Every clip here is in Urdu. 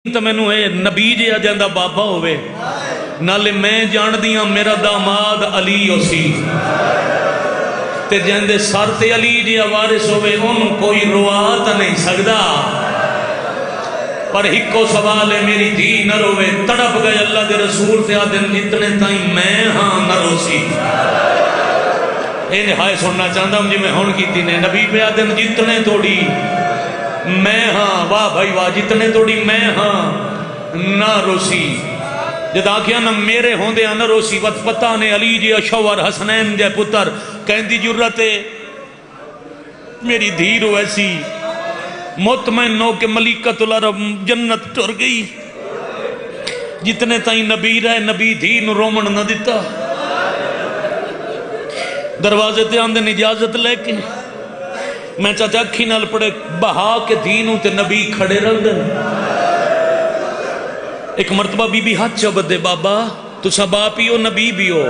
تو مینوں اے نبی جے جاندا بابا ہوئے نالے میں جان دیاں میرا داماد علی اسی تے جاندے سر تے علی جے وارث ہوئے انہوں کوئی روا تا نہیں سکدا پر ہکو سوال ہے میری دھی نہ روے تڑپ گئے اللہ دے رسول تے آدن جتنے تائیں میں ہاں نہ روسی اے نہائے سننا چاہتا ہوں جی میں ہون کی تینے نبی پہ آدن جتنے توڑی میں ہاں واہ بھائی واہ جتنے توڑی میں ہاں نہ روسی جد آکھیا نہ میرے ہوندے نہ روسی وقت پتہ نے علی جی اشور حسنین جے پتر کہندی جرت میری دھیر ویسی مطمئن ہو کہ ملکۃ العرب جنت ٹر گئی جتنے تائیں نبی رہے نبی دھین رومن نہ دیتا دروازے تے آندن اجازت لے کے میں چاچا اکھی نال پڑے بہا کے دینوں تے نبی کھڑے رہ دن ایک مرتبہ بی بی ہاتھ چبت دے بابا تو سا باپ ہی ہو نبی بھی ہو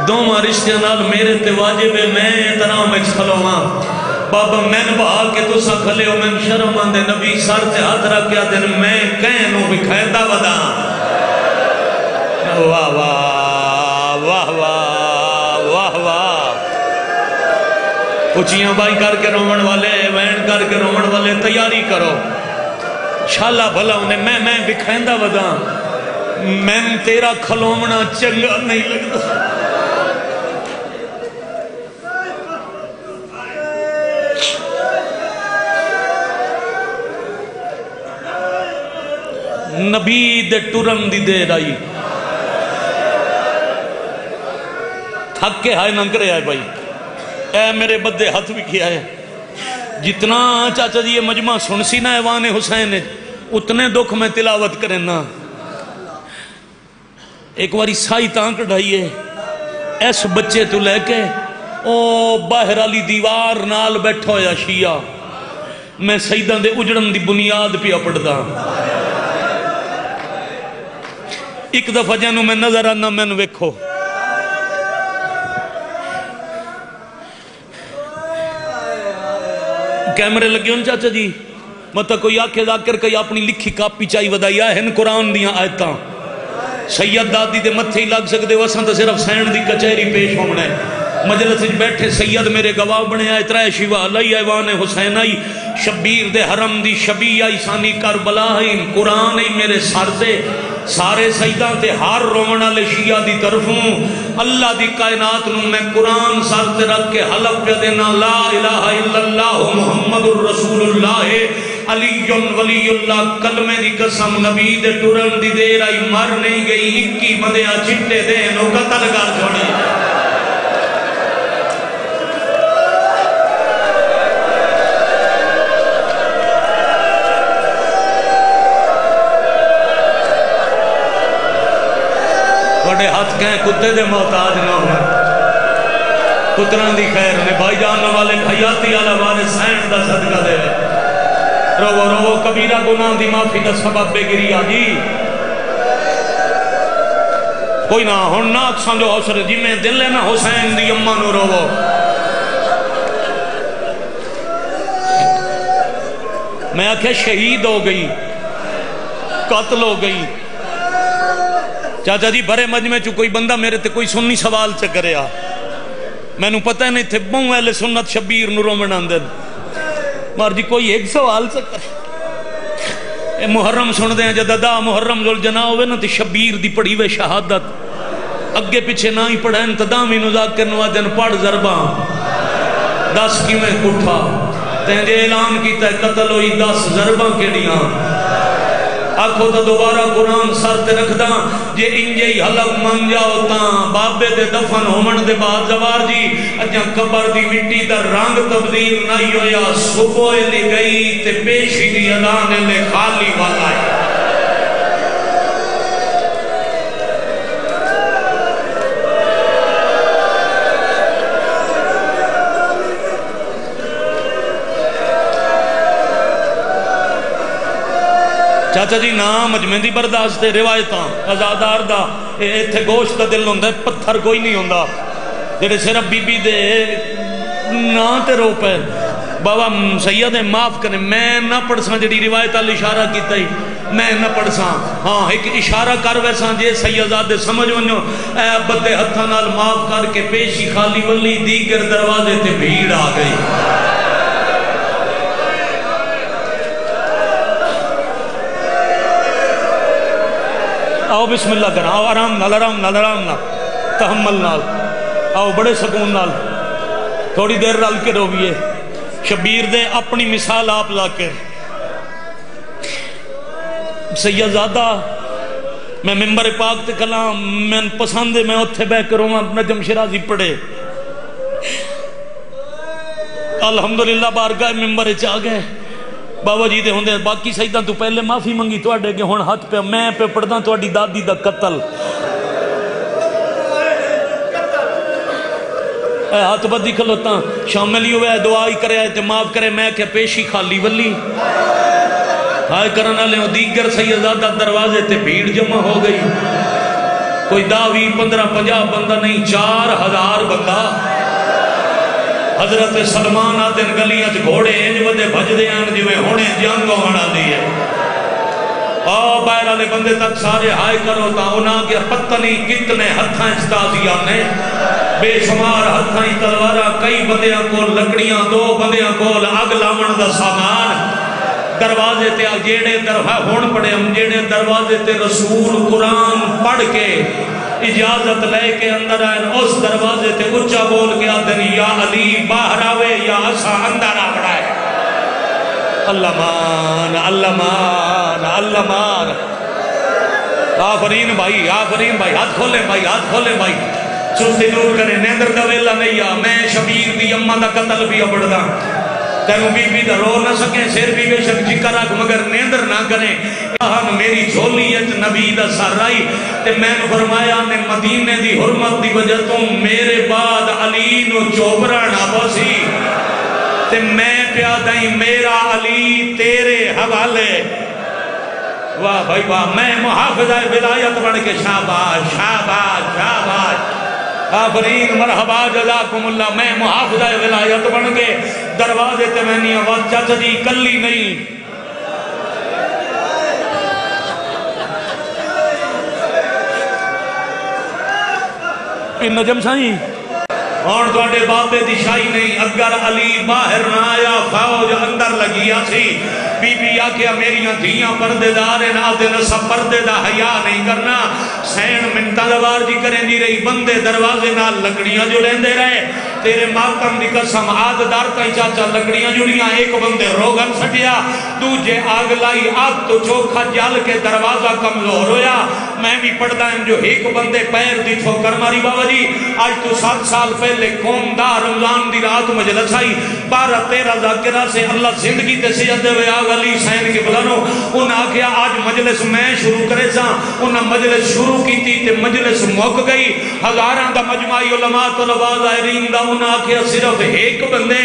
دو رشتے نال میرے تے واجب ہے میں اتنا میں چھلو ہاں بابا میں بہا کے تو سا کھلے ہو میں شرم آندے نبی سار تے ہاتھ رکھ گیا دن میں کہنوں بھی کھیندہ ودا واہ واہ واہ واہ واہ واہ اچھیاں بائی کر کے رومن والے وین کر کے رومن والے تیاری کرو شالا بھلا انہیں میں بکھیندہ ودا میں تیرا کھلومنا چنگا نہیں لگتا نبی دے ٹرم دی دیر آئی تھک کے ہائے ننکرے آئے بھائی اے میرے بدے ہاتھ بھی کیا ہے جتنا چاچا جی یہ مجمع سنسی نا ایوان حسین اتنے دکھ میں تلاوت کرنا ایک واری سائی تانک ڈھائیے ایس بچے تو لے کے او باہر علی دیوار نال بیٹھا ہویا شیعہ میں سیدان دے اجڑن دی بنیاد پہ اپڑ دا ایک دفعہ جانو میں نظر آنا میں ویکھو کیمرے لگے ہوں چاچا جی مطلب کوئی آکھے ذاکر کئی اپنی لکھی کاپی چاہی ودائی آئین قرآن دیاں آیتاں سید دادی دے متھے ہی لگ سکتے وسن تو صرف سین دی کچہری پیش ہونے مجلس بیٹھے سید میرے گواہ بنے آئے ترائے شیوہ علی ایوان حسین آئی شبیر دے حرم دی شبی آئی سانی کربلا آئی قرآن آئی میرے سر دے سارے سیدان تے ہار رومنہ لے شیعہ دی طرفوں اللہ دی کائنات نوں میں قرآن سر تے رکھ کے حلف پہ دینا لا الہ الا اللہ محمد الرسول اللہ علی ولی اللہ کلمے دی قسم نبی دے ٹرن دی دیر آئی مر نہیں گئی 21 بندیاں چٹے دے نو قتل کر چھوڑی بڑے ہاتھ کہیں کتے دے محتاج نہ ہو کتران دی خیر نے بھائی جاننے والے حیاتی آلہ والے سینٹ دا صدقہ دے رو کبیرہ گناہ دی معافی دا سبب بے گری آجی کوئی نہ ہون ناک سمجھو حسر جی میں دل ہے نا حسین دی اممہ نو رو میں آکھے شہید ہو گئی قتل ہو گئی چاچا جی بھرے مجمع چو کوئی بندہ میرے تے کوئی سنی سوال چکرے آ میں نو پتہ نہیں تھے بہوں اہل سنت شبیر نو رومن آندن مار جی کوئی ایک سوال چکرے محرم سن دیں جددہ محرم ذوالجناح ہوئے نا تے شبیر دی پڑھی ہوئے شہادت اگے پیچھے نہ ہی پڑھیں تدامی نزاکر نوادن پڑھ ضرباں 10 کیویں کٹھا تین جے اعلان کیتا ہے قتل ہوئی 10 ضرباں کے لیاں آکھو تا دوبارہ قرآن سر تے رکھ دا جے انجے ہی حلق من جاؤ تاں بابے دے دفن ہومن دے بعد زوار جی اجھا قبر دی مٹی دا رنگ تبدیل نہیں ہویا صبح لی گئی تے پیشی دی ادانے لے خالی والا ہے چاچا جی نام مجمع دی برداشت روایتاں ازادار دا ایتھے گوشت دا دل ہوندہ ہے پتھر کوئی نہیں ہوندہ جڑے صرف بی بی دے نا تے رو پہ بابا سید معاف کریں، میں نہ پڑھ ساں جڑی روایت ال اشارہ کیتا ہی میں نہ پڑھ ساں، ہاں ایک اشارہ کر ویساں جے سیدزادے سمجھ ونجو، اے بدے ہتھاں نال معاف کر کے پیشی خالی ولی دیگر دروازے تے بھیڑ آ گئی۔ آؤ بسم اللہ کرنا، آؤ آرام نال آرام نال آرام نال تحمل نال، آؤ بڑے سکون نال، تھوڑی دیر رل کے رویے۔ شبیر دے اپنی مثال آپ ذاکر سیدزادہ میں ممبر پاک تے کلام میں پسند ہے، میں اتھے بے کروں نجم شرازی پڑھے، الحمدللہ بارگاہ ممبر چاہ گئے بابا جی دے ہوندے باقی سیدہ تو پہلے معافی منگی تو اڈے کہ ہون ہاتھ پہ میں پہ پڑھدا تو اڈی دادی دا قتل، اے ہاتھ بدی کھلوتا شاملی ہوئے دعائی کرے آئے تے معاف کرے، میں کہ پیشی خالی ولی ہائے کرنا لے دیگر سیدزادہ دروازے تے بھیڑ جمع ہو گئی، کوئی 10-20-15-50 بندہ نہیں، 4000 بندہ۔ حضرت سلمان آدن گلیاں چ گھوڑے انج ودے بھجدے آن جویں ہونے جنگ ہونا دیئے، آؤ باہر والے بندے تک سارے ہائے کرو تا انہاں کے پتہ نہیں کتنے ہتھاں استازیاں نے، بے شمار ہتھاں تلوارا، کئی بندیاں کو لکڑیاں، 2 بندیاں کو اگ لاون دا سامان، دروازے تے جیڑے ہون پڑے ہم جیڑے دروازے تے رسول قرآن پڑھ کے اجازت لے کے اندر آئے، اس دروازے تے اچھا بول کے آدھن یا علی باہر آوے یا اسا اندر آ بڑھائے۔ اللہ مان اللہ مان اللہ مان، آفرین بھائی آفرین بھائی، ہاتھ کھولیں بھائی ہاتھ کھولیں بھائی، سستی دور کریں، نیندر دا ویلا نہیں آ، میں شبیر دی اممہ دا قتل بھی اپڑدا، تینوں بی بی دا رو نہ سکیں، سیر بھی بے شک جکر رکھ مگر نیندر نہ کریں، آہن میری جھولیت نبی دا سرائی، تے میں نے فرمایا نے مدینے دی حرمت دی وجہ تم میرے بعد علی نو چوبرا نہ بسی، تے میں پیادائیں میرا علی تیرے حوالے، واہ بھائی واہ، میں محافظہ ولایت بن کے شاباش شاباش شاباش، آفرین مرحبا جزاکم اللہ، میں محافظہ ولایت بن کے دروازے تے میں نہیں آواز چاچا جی کلی نہیں، ان نجم سائیں اور دوڑے بابے دی شاہی نہیں، اگر علی باہر نہ آیا فوج اندر لگیا سی، بی بی آکھیا میریاں دھیاں پردے دار ہیں، آدھے نسا پردے دا حیاء نہیں کرنا، سین منتہ دوار جی کریں دی رہی، بندے دروازے نال لکڑیاں جو لیندے رہے، تیرے ماتم دی قسم آدھ دارتا ہی چاچا لکڑیاں جڑیاں، ایک بندے روغن سٹیا، دوجے آگ لائی، آگ تو چوکھا جال کے دروازہ کمزور ہویا، میں بھی پڑھتا ہوں جو ایک بندے پیر دی ٹھوکر ماری بابا جی، آج تو 7 سال پہلے قوم دا رمضان دی رات مجلس آئی، 12-13 ذاکرہ سے اللہ زندگی تے سجدے ہوئے آگ علی سین کے بلانو، انہاں کیا آج مجلس میں شروع کرے سا، انہاں مجلس شروع کی تھی تے مجلس موک گئی، ہزاراں دا مجمعی علماء طلباء ظاہرین دا، انہاں کیا صرف ایک بندے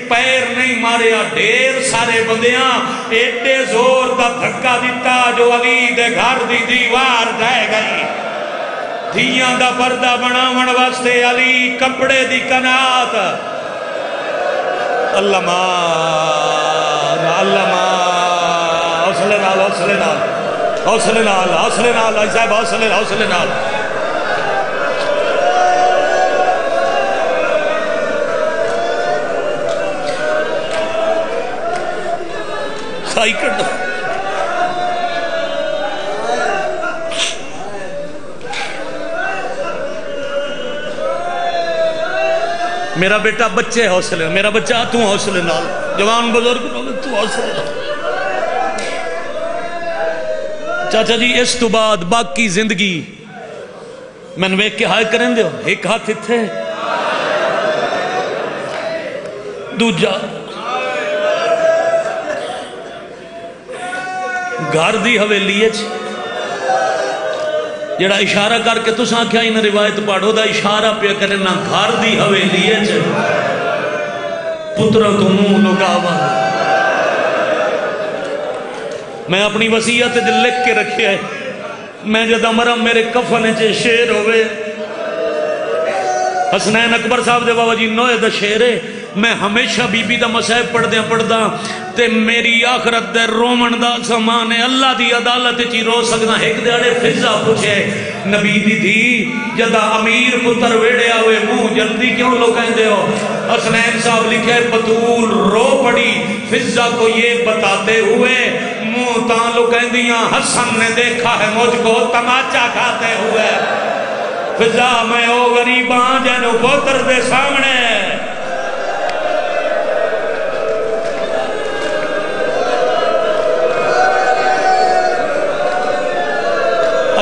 پیر نہیں مارے، ڈھیر سارے بندیاں ایڈے زور دا دھکا دیتا جو علی دے گھر دی دیوار جائے گئی، دھیاں دا پردہ بناون واسطے علی کپڑے دی کنات، اللہ مان اللہ مان، حوصلے نال حوصلے نال حوصلے نال حوصلے نال صاحب حوصلے حوصلے نال، سائی کر دو میرا بیٹا بچے حوصلے، میرا بچہ تو حوصلے نال، جوان بزرگ تو حوصلے نال، چاچا جی اس تو بعد باقی زندگی میں نے ویک کے ہائے کریں دیو، ایک ہاتھ تھے دوجا گھر دی حویلی جڑا اشارہ کر کے تو ساں کیا ہی نہ روایت پڑھو دا اشارہ پہ کرنا گھر دی حویلی پترہ تو منہ لگاوا، میں اپنی وصیت دل لکھ کے رکھے ہے، میں جدہ مرم میرے کفن چے شیر ہوئے، حسنین اکبر صاحب دے بابا جی نوے دا شیرے، میں ہمیشہ بی بی دا مسائب پڑھدا تے میری آخرت دے رومن دا سامان ہے اللہ دی عدالت چی رو سکنا ایک دیڑے فضا پوچھے نبی دی تھی جدا امیر پتر ویڑیا ہوئے منہ جلدی کیوں لو کہندے ہو حسنین صاحب لکھے بطول رو پڑی فضا کو یہ بتاتے ہوئے منہ تانلو کہندیاں حسن نے دیکھا ہے مجھ کو تماچا کھاتے ہوئے فضا میں او غریباں جنو پتر دے سامنے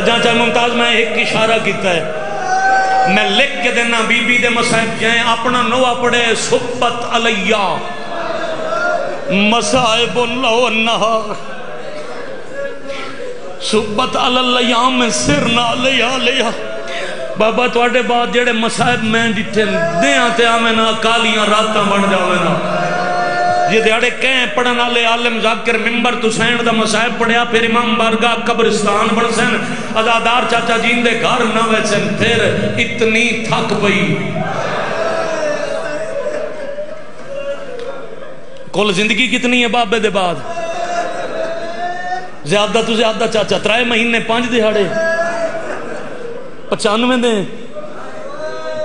چاچا ممتاز میں ایک اشارہ کیتا ہے میں لکھ کے دینا بی بی دے مسائب جائیں اپنا نوہ پڑے سبت علیہ مسائب اللہ والنہار سبت علیہ میں سرنا علیہ بابا توڑے بعد جڑے مسائب میں جتھے دیاں تے آمیں نا کالیاں راتاں بن جاویں نا یہ دیاڑے کہیں پڑھنا لے عالم ذاکر ممبر تو سین دا مسائب پڑھیا پھر امام بارگاہ قبرستان بن سین ازادار چاچا جین دے گھر نہ ویسن پھر اتنی تھک پئی کل زندگی کتنی ہے بابے دے بعد زیادہ تو زیادہ چاچا 3 مہینے 5 دہاڑے 95 دیں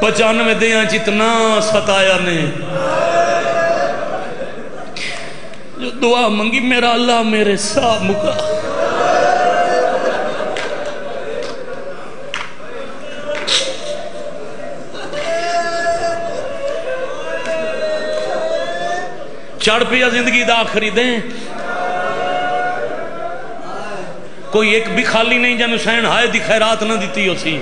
95 دیں جتنا ستایا نے جو دعا منگی میرا اللہ میرے سا مکا چڑھ پیا زندگی دا آخری دیں کوئی ایک بھی خالی نہیں جن حسین ہائے دی خیرات نہ دیتی ہو سی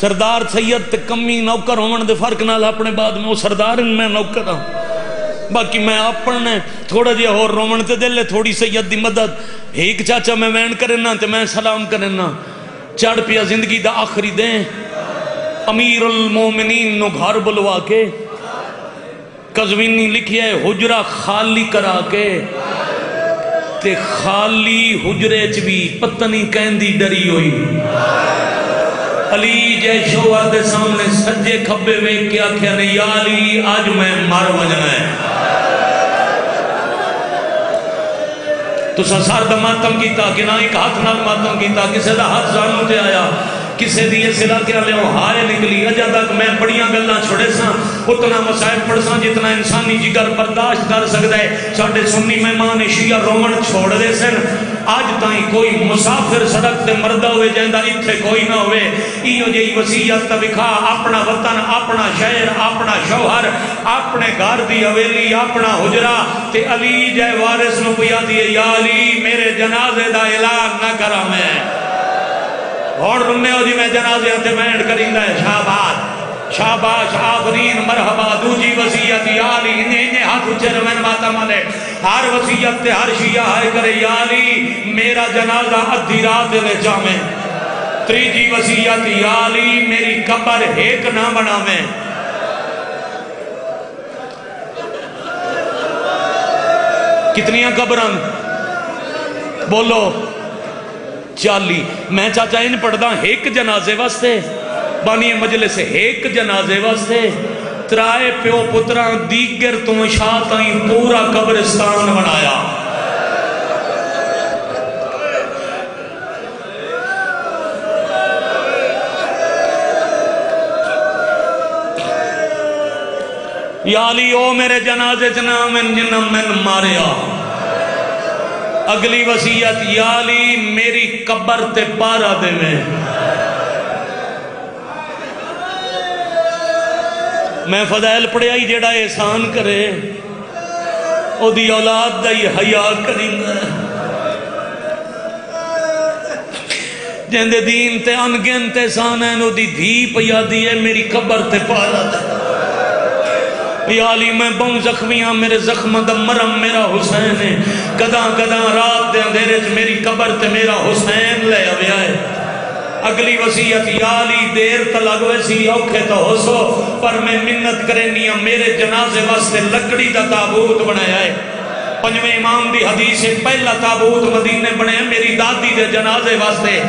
سردار سید تے کمی نوکر ہومن دے فرق نال اپنے بعد میں وہ سردار میں نوکر ہوں باقی میں اپنے تھوڑا جے اور رومن تے دلے تھوڑی سید دی مدد ایک چاچا میں وین کرنا تے میں سلام کرنا چڑھ پیا زندگی دا آخری دیں امیر المومنین نو گھر بلوا کے قزوینی لکھی ہے حجرہ خالی کرا کے تے خالی حجرے چ بھی پتہ نہیں کہندی ڈری ہوئی علی جے شوہر دے سامنے سجے کھبے ویکھ کے آکھیا نے یا علی آج میں مر وجنا ہے تو سر دا ماتم کیتا کہ نہ ایک ہاتھ نال ماتم کیتا کسے دا ہاتھ زانوں تے آیا کسے دیئے سلا کے لے ہائے نکلی اجا تک میں بڑیاں گلاں چھوڑے ساں اتنا مسائب پڑھ ساں جتنا انسانی جگر برداشت کر سکتا ہے ساڑھے سنی مہمان شیعہ رومن چھوڑ دے سن آج تائیں کوئی مسافر سڑک تے مردہ ہوئے جائندہ اتھے کوئی نہ ہوئے ایو جئی وسیعت تبکھا اپنا وطن اپنا شہر اپنا شوہر اپنے گھر دی حویلی اپنا حجرہ تے علی جائے وارث نو پیا دیئے یا علی میرے جنازے دا اعلان نہ کرا میں اور رنے ہو جی میں جنازے ہتے مینڈ کریں ہے شاباد شاباش آفرین مرحبا دوجی وسیعت یا علی انہیں ہاتھ اچھے روین ماتا ملے ہر وسیعت تے ہر شیعہ آئے کرے یا علی میرا جنازہ ادھی رات لے جامیں تریجی وسیعت یا علی میری قبر ایک نہ بنا میں کتنیاں قبران بولو 40 میں چاچا ان پڑھدا ایک جنازے واسطے بانی مجلس ایک جنازے واسطے ترائے پیو پتران دیگر تم شاہتائیں پورا قبرستان بنایا یا علی او میرے جنازے چنامن جنم من ماریا اگلی وسیعت یا علی میری قبر تے پارا دے میں فضائل پڑھیا ہی جیڑا احسان کرے او دی اولاد دا ہی حیاء کریں جہندے دین تے انگن تے سانین او دی دھی پیا دیئے میری قبر تے پارا دے یا علی میں بہن زخمیاں میرے زخم دا مرم میرا حسین ہے گداں گداں رات دے اندھیرے میری قبر تے میرا حسین لے اوے آئے اگلی وسیعت یا علی دیر تلگ ویسی اوکھے تو ہو سو پر میں منت کرنیاں میرے جنازے واسطے لکڑی دا تابوت بنایا ہے 5ویں امام دی حدیث پہلا تابوت مدینے بنے میری دادی دے جنازے واسطے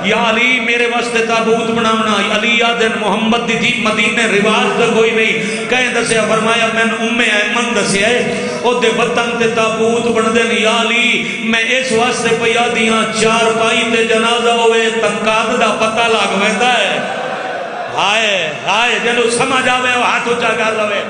یا علی میرے واسطے تابوت بناونا. علی آدن محمد دی تھی مدینے رواج دا کوئی نہیں. کہیں دسیا فرمایا میں ام ایمن دسیا ہے او دے وطن تے تابوت بن دین. یا علی میں اس واسطے پیا دیاں چار پائی تے جنازہ ہوئے تقاد دا پتہ لگ ویندا ہے. ہائے ہائے جنو سمجھ آوے وہ ہاتھ اچھا کر لوے,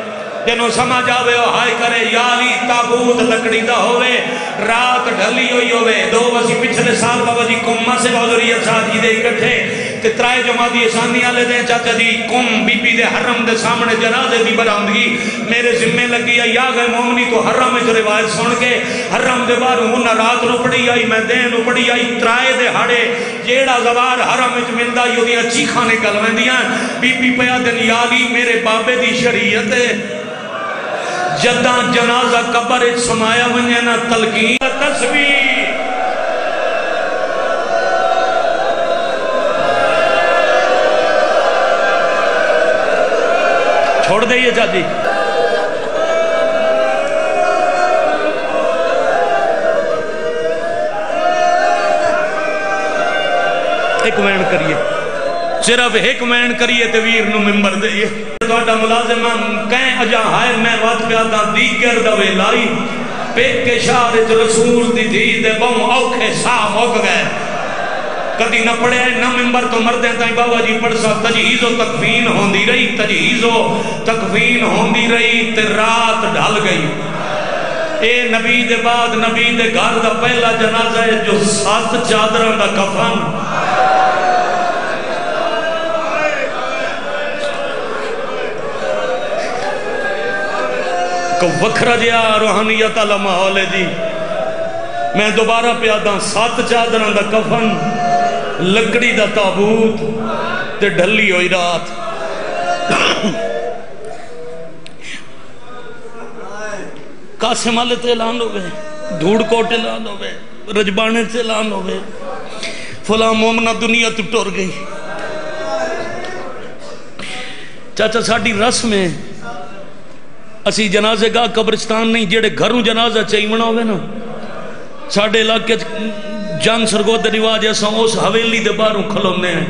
جنو سمجھ آوے وہ ہائے کرے. یا علی تابوت لکڑی دا ہوئے, رات ڈھلی ہوئی ہوئے. 2 بسی پچھلے سال بابا جی کمہ سے بہدریت صاحب جی دے اکٹھے تے ترائے جماعتی اسانیاں لے دیں چاچا جی کم بی بی دے حرم دے سامنے جنازے دی برآمدگی میرے ذمہ لگی ہے. یا گئے مومنی تو حرم میں جو روایت سن کے حرم دے بار ہونا رات نو پڑی آئی میں دین نو پڑی آئی. ترائے دے ہاڑے جیڑا زوار حرم میں ملدا یودیاں چیخاں نکل ویندیاں. بی بی پیا دن یا علی میرے بابے دی شریعت ہے جداں جنازہ قبر سمایا ونجے نہ تلقین تسبیح چھوڑ دئیے چاچی. ایک وین کریے, صرف ایک وین کریے تے ویر نو ممبر دئیے. توڑا ملازمان کہیں اجا ہائے میں وات پیادا دیگر دوے لائی پیک کے شارج رسول دی دھی دے بہوں اوکھے ساہ موک گئے. کدی نہ پڑے نہ ممبر تو مردیں تائیں بابا جی پڑھ سا تجہیز و تکفین ہوندی رہی, تجہیز و تکفین ہوندی رہی تے رات ڈھل گئی. اے نبی دے بعد نبی دے گھر دا پہلا جنازہ ہے جو 7 چادروں دا کفن. کو وکھرا جیا روحانیت علی ماحول جی. میں دوبارہ پیادا 7 چادروں دا کفن, لکڑی دا تابوت تے ڈھلی ہوئی رات. قاسم والے تے اعلان ہوئے, دھوڑ کوٹ اعلان ہوئے, رجبانے تے اعلان ہوئے, فلاں مومنہ دنیا تو ٹور گئی. چاچا ساڑھی رسم ہے اسی جنازے گاہ قبرستان نہیں, جیڑے گھروں جنازہ چاہیمنا ہوئے نا ساڑھے علاقے جان سرگو دے رواج ایسا اس حویلی دے باروں کھلونے ہیں.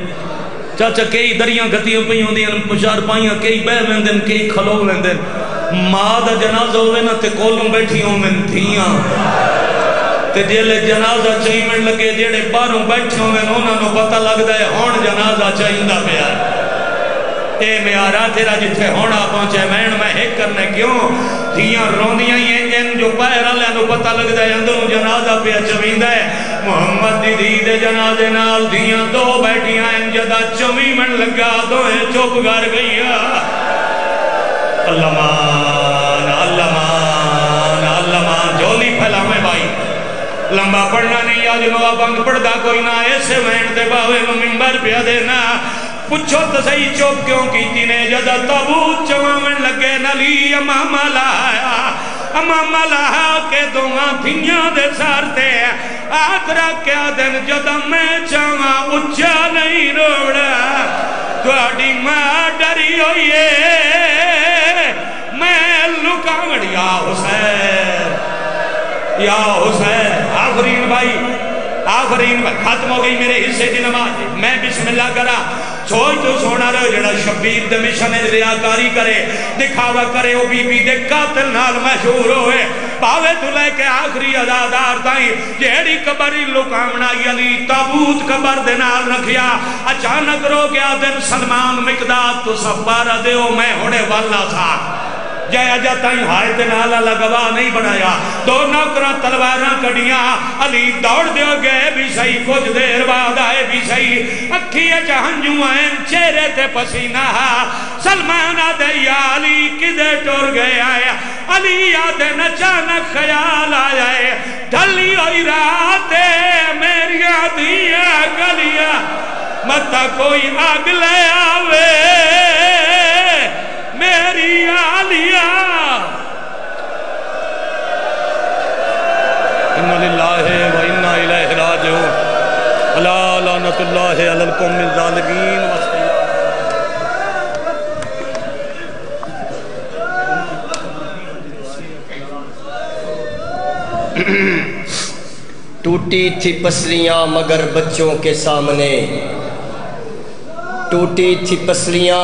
چاچا کئی دریاں گھتیاں پہی ہوں دیں پچار پائیاں کئی بے ویندن کئی کھلو ویندن. ماں دا جنازہ ہوئے نا تے کولوں بیٹھی ہوں میں تھیاں تے جیلے جنازہ چاہیمن لگے جیڑے باروں بیٹھے ہوں میں انہوں نے پتہ لگ دے ہون جنازہ چاہیندہ پیا. اے میارا تیرا جتھے ہونا پہنچے میں ایک کرنے کیوں دھیاں روندیاں یہ ان جو پہرہ لے انہوں پتہ لگ دے اندروں جنازہ پہ چویندہ ہے. محمد دی دید جنازے نال دھیاں 2 بیٹیاں ان جدہ چویمن لگا دوئے چوپ گھر گئی. اللہ مان اللہ مان اللہ مان جولی پھیلا میں بھائی لمبا پڑھنا نہیں آج نوہ بند پڑھدا کوئی نہ ایسے وین دے باوے ممبر پہ دینا. پچھو تو صحیح چوپ کیوں کیتی نے جدہ تابوت چوامن لگے نلی امامہ لاہا کے دوہاں تھینیاں دے سارتے آدھرا کیا دن جدہ میں چاہاں اچھا نہیں روڑا توڑی ماں ڈری ہوئیے میں لکاوڑ یا حسین آفرین بھائی ختم ہو گئی میرے حصے کی نماز. میں بسم اللہ کرا سوچ تو سونا رہو جڑا شبیر دے مشن ریاکاری کرے دکھاوا کرے وہ بی بی دے قاتل نال مشہور ہوئے پاوے تو لے کے آخری عزادار تائیں جیڑی قبری لکامنا علی تابوت قبر دے نال رکھیا. اچانک رو گیا دن سلمان مقداد تو سب بارہ دیو میں ہونے والا تھا جائے اجا تائیں ہائے نالا لگوا نہیں بنایا. 2 نوکرہ تلواراں کڑیاں علی دوڑ دیو گئے بھی صحیح کچھ دیر بعد آئے بھی صحیح اکھی جہنجوں آئیں چہرے تے پسینہ سلمان آدھے یا علی کدے ٹور گئے آئے علی آدھے اچانک خیال آئے ڈھلی ہوئی راتے میری آدھیا گلیا متا کوئی آگ لے آوے میری آلیا. اِنَّا لِلَّهِ وَإِنَّا إِلَيْهِ رَاجِعُونَ. أَلَا لَعْنَةُ اللَّهِ عَلَى الْقَوْمِ الظَّالِمِينَ ٹوٹی تھی پسلیاں مگر بچوں کے سامنے، ٹوٹی تھی پسلیاں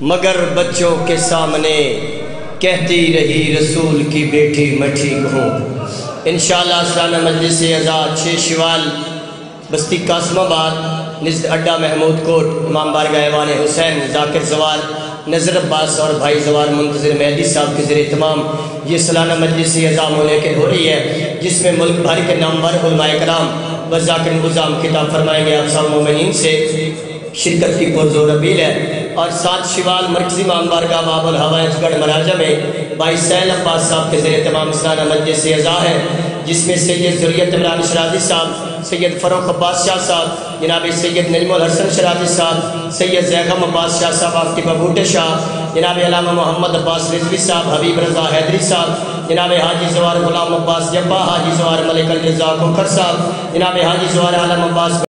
مگر بچوں کے سامنے، کہتی رہی رسول کی بیٹی میں ٹھیک ہوں۔ انشاءاللہ سالانہ مجلس عزا 6 شوال بستی قاسم آباد نزد اڈا محمود کوٹ، امام بارگاہ ایوان حسین ذاکر زوار نظر عباس اور بھائی زوار منتظر مہدی صاحب کے ذریعے تمام یہ سالانہ مجلس عزا منعقد ہو رہی ہے، جس میں ملک بھر کے نامور علماء کرام و ذاکر نظام خطاب فرمائیں گے۔ آپ سب مومنین سے شرکت کی پرزور اپیل ہے۔ اور 7 شوال مرکزی امام بارگاہ باب الحوائج گڑھ مراجہ میں بھائی سیل عباس صاحب کے ذریعے تمام سالانہ مجلس عزا ہے، جس میں سید ذریت عمران شرازی صاحب، سید فروخ عباس شاہ صاحب، جناب سید نجم الحسن شرازی صاحب، سید زیغم عباس شاہ صاحب، آفتِ ببوٹے شاہ، جناب علامہ محمد عباس رضوی صاحب، حبیب رضا حیدری صاحب، جناب حاجی زوار غلام عباس جبا، حاجی زوار ملک الرضا کوکر صاحب، جناب حاجی زوار عالم عباس